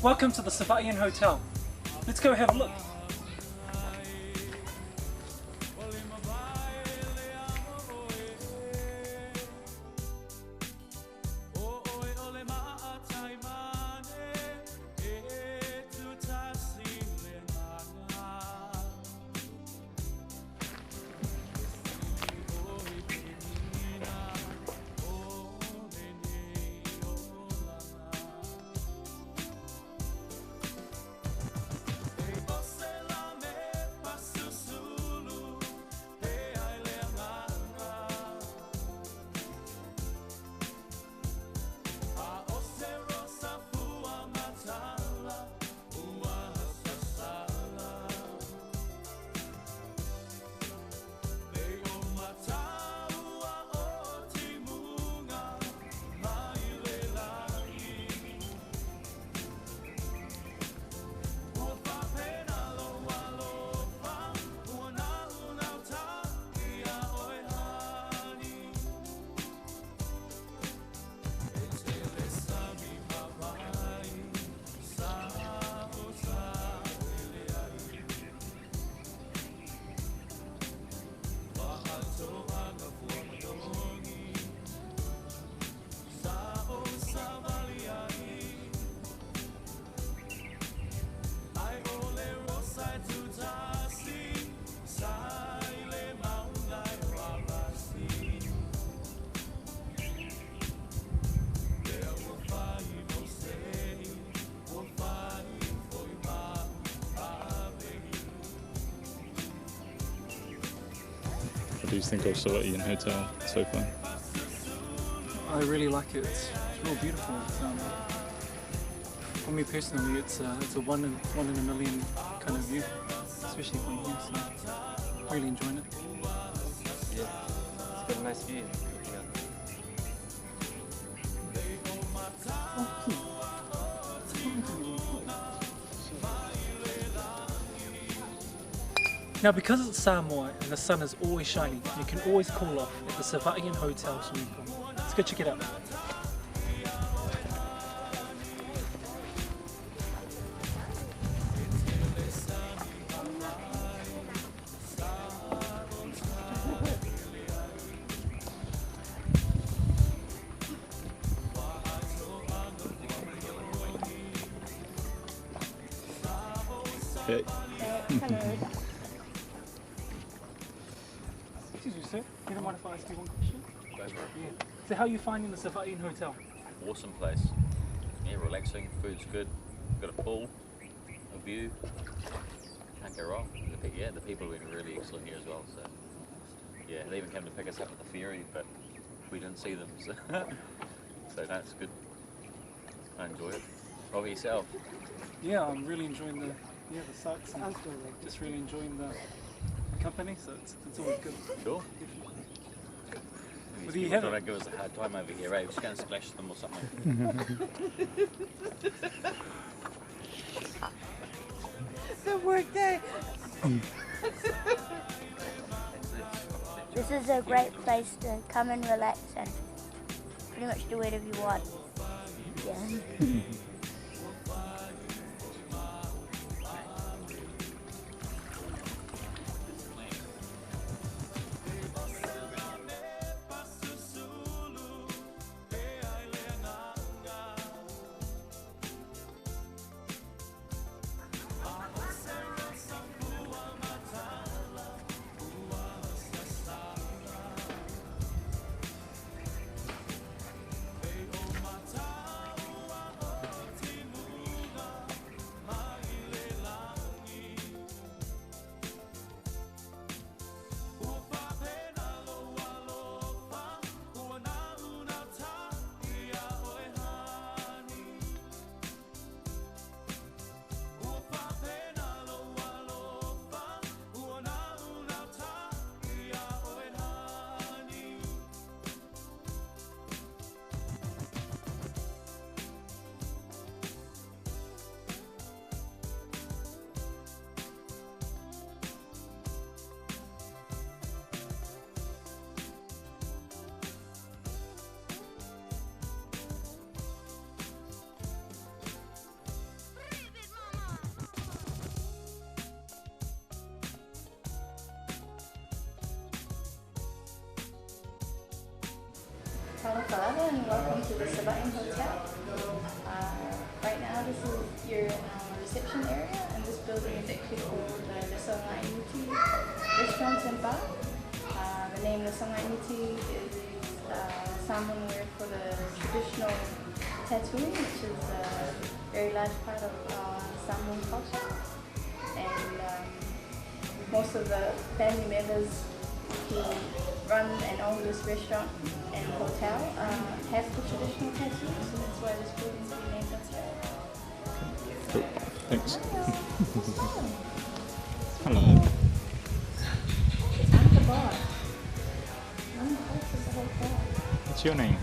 Welcome to the Savatian Hotel. Let's go have a look. What do you think of Savatian Hotel so far? I really like it. It's real beautiful. For me personally, it's a one in a million kind of view, especially from here. So really enjoying it. Yeah, it's got a nice view. Now, because it's Samoa and the sun is always shining, you can always cool off at the Savatian Hotel swimming pool. Let's go check it out. Hey. Hello. Excuse me, sir. You don't mind if I ask you one question? Go for it. Yeah. So, how are you finding the Savatian Hotel? Awesome place. Yeah, relaxing. Food's good. Got a pool, a view. Can't go wrong. The people have been really excellent here as well. So yeah, they even came to pick us up at the ferry, but we didn't see them. So that's good. I enjoy it. What about yourself? Yeah, I'm really enjoying the sights and just really enjoying the company. So it's always good. Sure. What do you People have? try to give us a hard time over here, right? We're just going to splash them or something. The workday. This is a great place to come and relax and pretty much do whatever you want. Yeah. Salam Falada and welcome to the Sabayan Hotel. Right now this is your reception area, and this building is actually called the Sungai Muti Restaurant and Bar. The name of the Sungai Muti is Samoan word for the traditional tattooing, which is a very large part of Samoan culture. And most of the family members who run and own this restaurant and hotel have the traditional tattoos, so that's why this building's been named after it. Cool. Thanks. Hello. Hello. I'm the boss. I'm the host of the hotel. What's your name?